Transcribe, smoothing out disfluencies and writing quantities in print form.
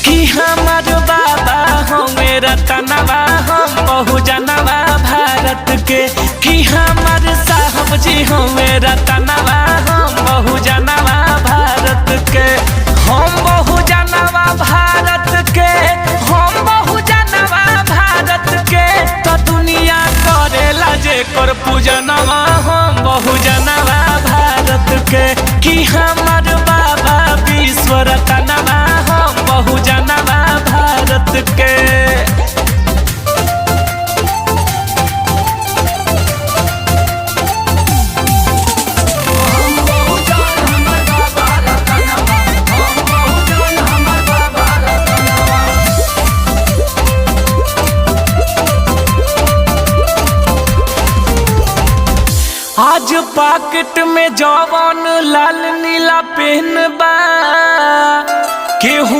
कि हमार बाबा हो मेरा तनवा हम बहुजनवा भारत के। कि हमार साहब जी हो मेरा तनवा हम बहुजनवा भारत के। हम बहुजनवा भारत के, हम बहुजनवा भारत के। तो दुनिया करेला जेकर पूजनवा हम बहुजनवा भारत के। कि हमार बाबा विश्व रतनवा हम बहुजनवा भारत के। आज पॉकेट में जवान लाल नीला पेन बा, केहू